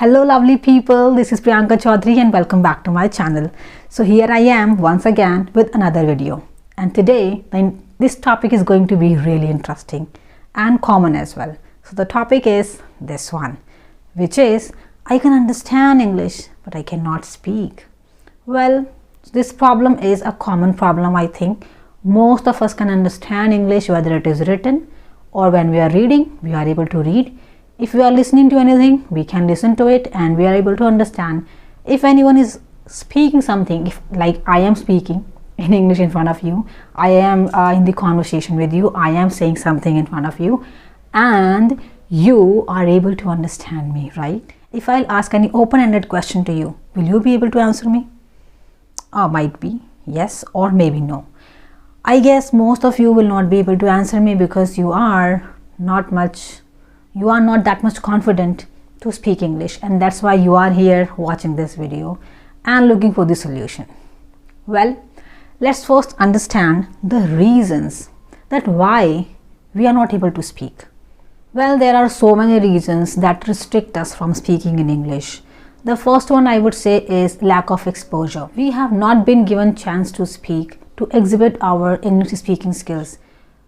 Hello lovely people, this is Priyanka Chaudhary and welcome back to my channel. So here I am once again with another video, and today this topic is going to be really interesting and common as well. So the topic is this one, which is I can understand English but I cannot speak. Well, this problem is a common problem. I think most of us can understand English, whether it is written or when we are reading, we are able to read. If we are listening to anything, we can listen to it and we are able to understand. If anyone is speaking something, if like I am speaking in English in front of you, I am in the conversation with you, I am saying something in front of you and you are able to understand me, right? If I'll ask any open-ended question to you, will you be able to answer me? Or might be yes or maybe no. I guess most of you will not be able to answer me because you are not that much confident to speak English, and that's why you are here watching this video and looking for the solution. Well, let's first understand the reasons that why we are not able to speak. Well, there are so many reasons that restrict us from speaking in English. The first one I would say is lack of exposure. We have not been given chance to speak, to exhibit our English speaking skills.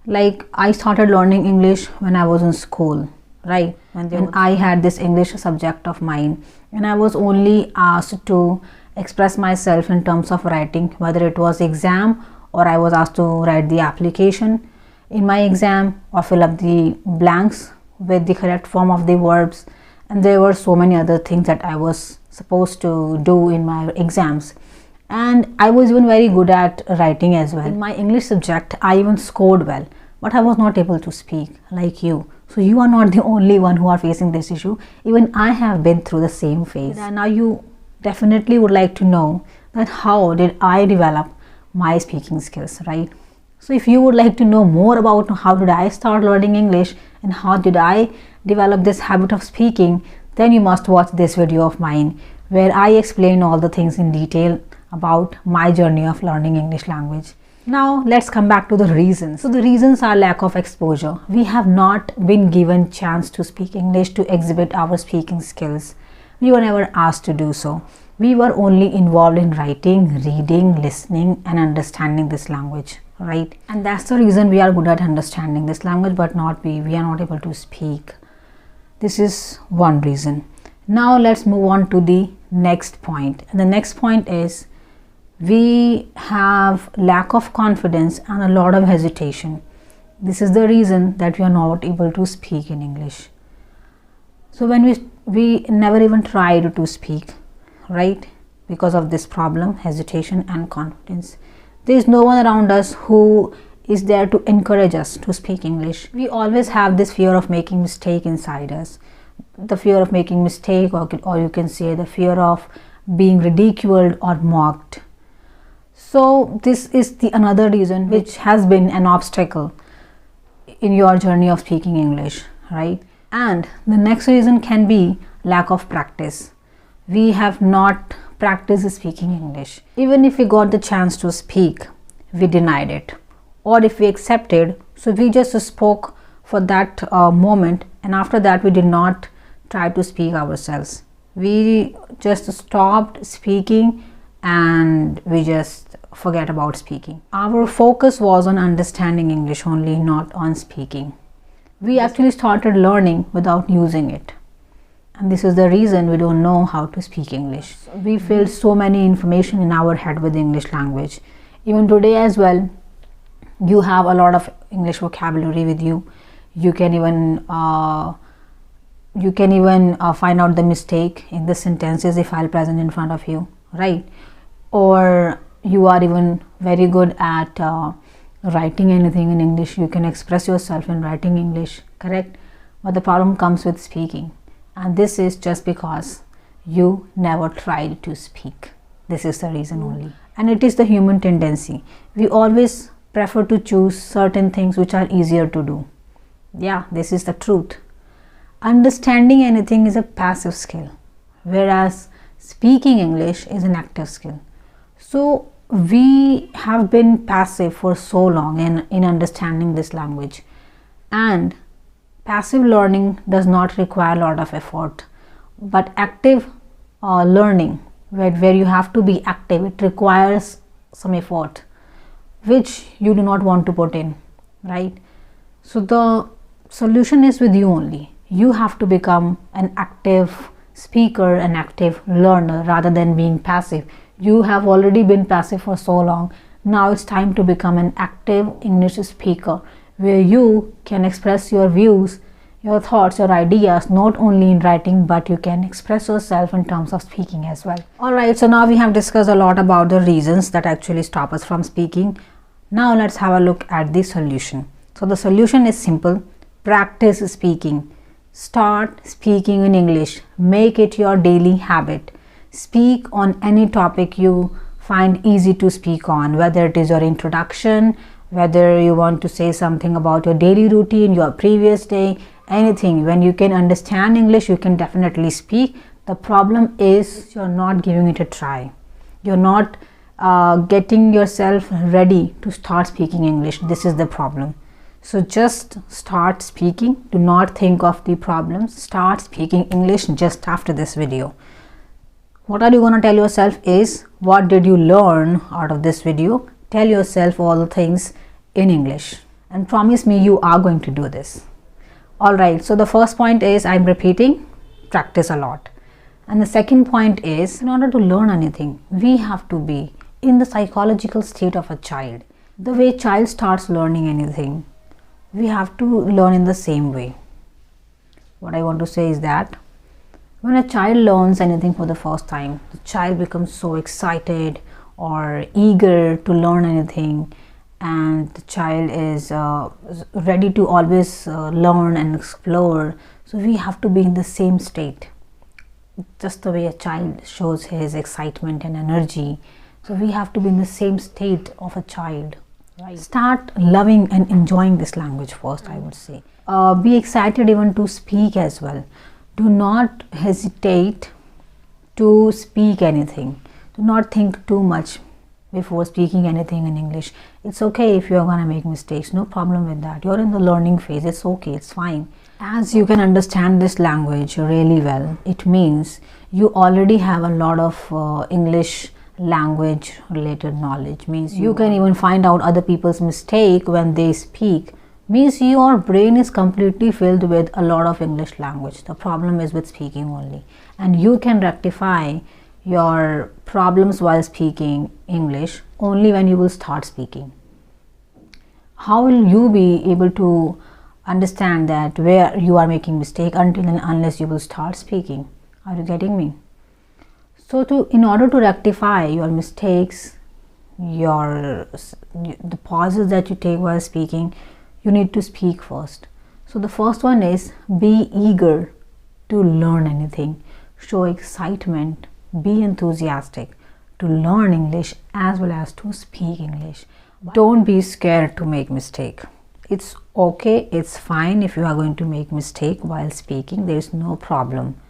Like I started learning English when I was in school, right? When I had this English subject of mine, and I was only asked to express myself in terms of writing, whether it was exam or I was asked to write the application in my exam or fill up the blanks with the correct form of the verbs, and there were so many other things that I was supposed to do in my exams. And I was even very good at writing as well. In my English subject, I even scored well, but I was not able to speak like you. So you are not the only one who are facing this issue. Even I have been through the same phase. And now you definitely would like to know that how did I develop my speaking skills, right? So if you would like to know more about how did I start learning English and how did I develop this habit of speaking, then you must watch this video of mine where I explain all the things in detail about my journey of learning English language. Now let's come back to the reasons. So the reasons are lack of exposure. We have not been given chance to speak English, to exhibit our speaking skills. We were never asked to do so. We were only involved in writing, reading, listening and understanding this language, right? And that's the reason we are good at understanding this language, but we are not able to speak. This is one reason. Now let's move on to the next point. And the next point is we have lack of confidence and a lot of hesitation. This is the reason that we are not able to speak in English. So when we never even tried to speak, right? Because of this problem, hesitation and confidence. There is no one around us who is there to encourage us to speak English. We always have this fear of making mistake inside us. The fear of making mistake, or you can say the fear of being ridiculed or mocked. So this is another reason which has been an obstacle in your journey of speaking English, right? And the next reason can be lack of practice. We have not practiced speaking English. Even if we got the chance to speak, we denied it. Or if we accepted, so we just spoke for that moment, and after that we did not try to speak ourselves. We just stopped speaking and we just forget about speaking. Our focus was on understanding English only, not on speaking. We actually started learning without using it. And this is the reason we don't know how to speak English. We filled so many information in our head with the English language. Even today as well, you have a lot of English vocabulary with you. You can even find out the mistake in the sentences if I'll present in front of you, right? Or you are even very good at writing anything in English. You can express yourself in writing English, correct? But the problem comes with speaking, and this is just because you never tried to speak. This is the reason only. And it is the human tendency. We always prefer to choose certain things which are easier to do. Yeah, this is the truth. Understanding anything is a passive skill, whereas speaking English is an active skill. So we have been passive for so long in understanding this language, and passive learning does not require a lot of effort. But active learning, where you have to be active, it requires some effort which you do not want to put in, right? So the solution is with you only. You have to become an active speaker, an active learner, rather than being passive. You have already been passive for so long. Now it's time to become an active English speaker, where you can express your views, your thoughts, your ideas, not only in writing, but you can express yourself in terms of speaking as well. Alright, so now we have discussed a lot about the reasons that actually stop us from speaking. Now let's have a look at the solution. So the solution is simple. Practice speaking. Start speaking in English. Make it your daily habit. Speak on any topic you find easy to speak on, whether it is your introduction, whether you want to say something about your daily routine, your previous day, anything. When you can understand English, you can definitely speak. The problem is you're not giving it a try. You're not getting yourself ready to start speaking English. This is the problem. So just start speaking. Do not think of the problems. Start speaking English just after this video. What are you going to tell yourself is, what did you learn out of this video? Tell yourself all the things in English and promise me you are going to do this. Alright, so the first point is, I'm repeating, practice a lot. And the second point is, in order to learn anything, we have to be in the psychological state of a child. The way child starts learning anything, we have to learn in the same way. What I want to say is that when a child learns anything for the first time, the child becomes so excited or eager to learn anything, and the child is ready to always learn and explore. So we have to be in the same state, just the way a child shows his excitement and energy. So we have to be in the same state of a child. Right. Start loving and enjoying this language first, I would say. Be excited even to speak as well. Do not hesitate to speak anything. Do not think too much before speaking anything in English. It's okay if you're going to make mistakes. No problem with that. You're in the learning phase. It's okay. It's fine. As you can understand this language really well, it means you already have a lot of English language related knowledge. Means you can even find out other people's mistake when they speak. Means your brain is completely filled with a lot of English language. The problem is with speaking only, and you can rectify your problems while speaking English only when you will start speaking. How will you be able to understand that where you are making mistake until and unless you will start speaking? Are you getting me? So in order to rectify your mistakes, the pauses that you take while speaking, you need to speak first. So the first one is, be eager to learn anything. Show excitement. Be enthusiastic to learn English as well as to speak English. Don't be scared to make mistake. It's okay, it's fine if you are going to make mistake while speaking. There is no problem.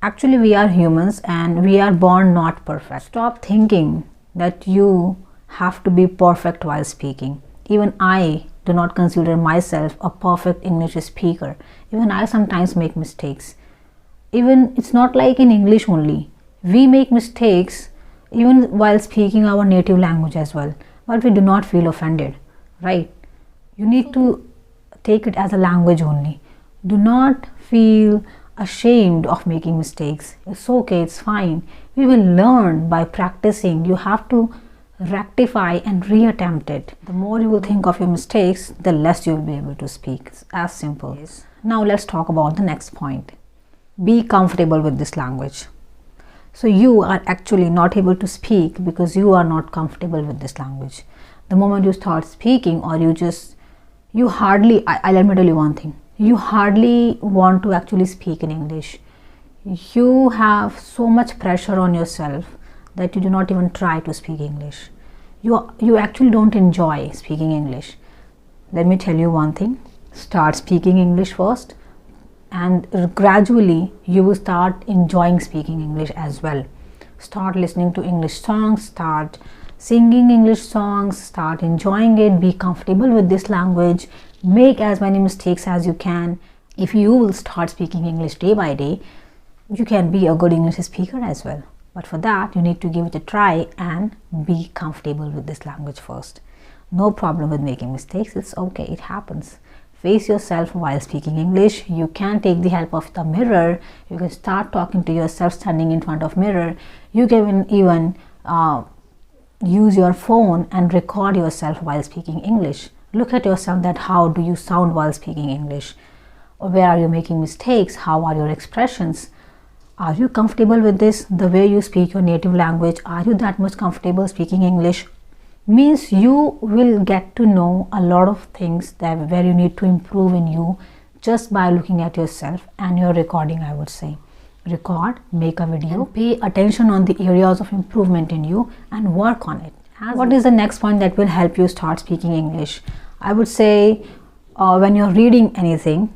Actually, we are humans and we are born not perfect. Stop thinking that you have to be perfect while speaking. Even I do not consider myself a perfect English speaker. Even I sometimes make mistakes. Even it's not like in English only. We make mistakes even while speaking our native language as well. But we do not feel offended, right? You need to take it as a language only. Do not feel ashamed of making mistakes. It's okay, it's fine. We will learn by practicing. You have to rectify and reattempt it. The more you will think of your mistakes, the less you will be able to speak. It's as simple. Now let's talk about the next point. Be comfortable with this language. So you are actually not able to speak because you are not comfortable with this language. The moment you start speaking, or let me tell you one thing. You hardly want to actually speak in English. You have so much pressure on yourself that you do not even try to speak English. You actually don't enjoy speaking English. Let me tell you one thing. Start speaking English first, and gradually you will start enjoying speaking English as well. Start listening to English songs, start singing English songs, start enjoying it, be comfortable with this language, make as many mistakes as you can. If you will start speaking English day by day, you can be a good English speaker as well. But for that, you need to give it a try and be comfortable with this language first. No problem with making mistakes. It's okay. It happens. Face yourself while speaking English. You can take the help of the mirror. You can start talking to yourself standing in front of mirror. You can even use your phone and record yourself while speaking English. Look at yourself, that how do you sound while speaking English? Or where are you making mistakes? How are your expressions? Are you comfortable with this? The way you speak your native language, are you that much comfortable speaking English? Means you will get to know a lot of things that where you need to improve in you just by looking at yourself and your recording. I would say record, make a video, pay attention on the areas of improvement in you and work on it. What is the next point that will help you start speaking English? I would say when you're reading anything,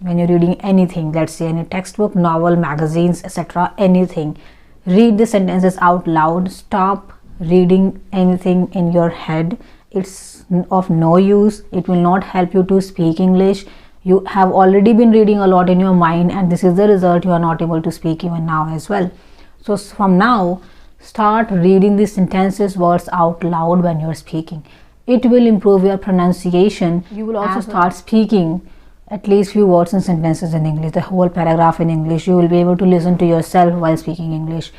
let's say any textbook, novel, magazines, etc., anything, read the sentences out loud. Stop reading anything in your head. It's of no use. It will not help you to speak English. You have already been reading a lot in your mind, and this is the result. You are not able to speak even now as well. So from now, start reading the sentences, words out loud when you're speaking. It will improve your pronunciation. You will also start speaking at least few words and sentences in English, the whole paragraph in English. You will be able to listen to yourself while speaking English.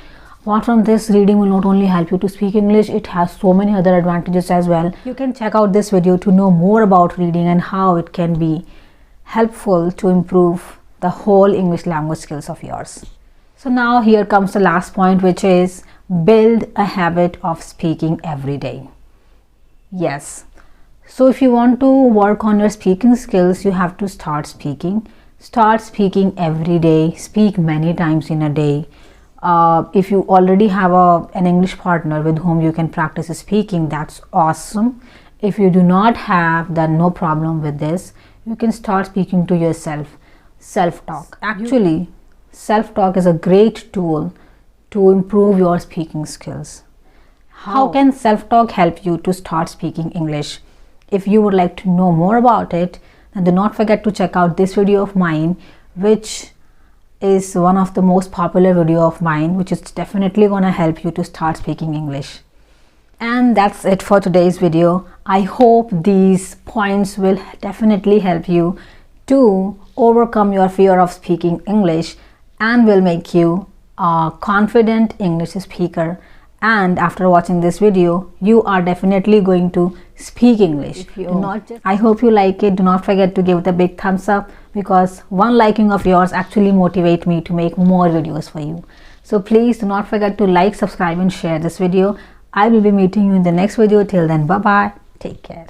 Apart from this, reading will not only help you to speak English, it has so many other advantages as well. You can check out this video to know more about reading and how it can be helpful to improve the whole English language skills of yours. So now here comes the last point, which is build a habit of speaking every day. Yes. So if you want to work on your speaking skills, you have to start speaking. Start speaking every day. Speak many times in a day. If you already have an English partner with whom you can practice speaking, that's awesome. If you do not have, then no problem with this. You can start speaking to yourself. Self-talk. Actually, self-talk is a great tool to improve your speaking skills. How can self-talk help you to start speaking English? If you would like to know more about it, then do not forget to check out this video of mine, which is one of the most popular video of mine, which is definitely gonna help you to start speaking English. And that's it for today's video. I hope these points will definitely help you to overcome your fear of speaking English and will make you a confident English speaker. And after watching this video, you are definitely going to speak English. I hope you like it. Do not forget to give it a big thumbs up, because one liking of yours actually motivates me to make more videos for you. So please do not forget to like, subscribe and share this video. I will be meeting you in the next video. Till then, bye bye. Take care.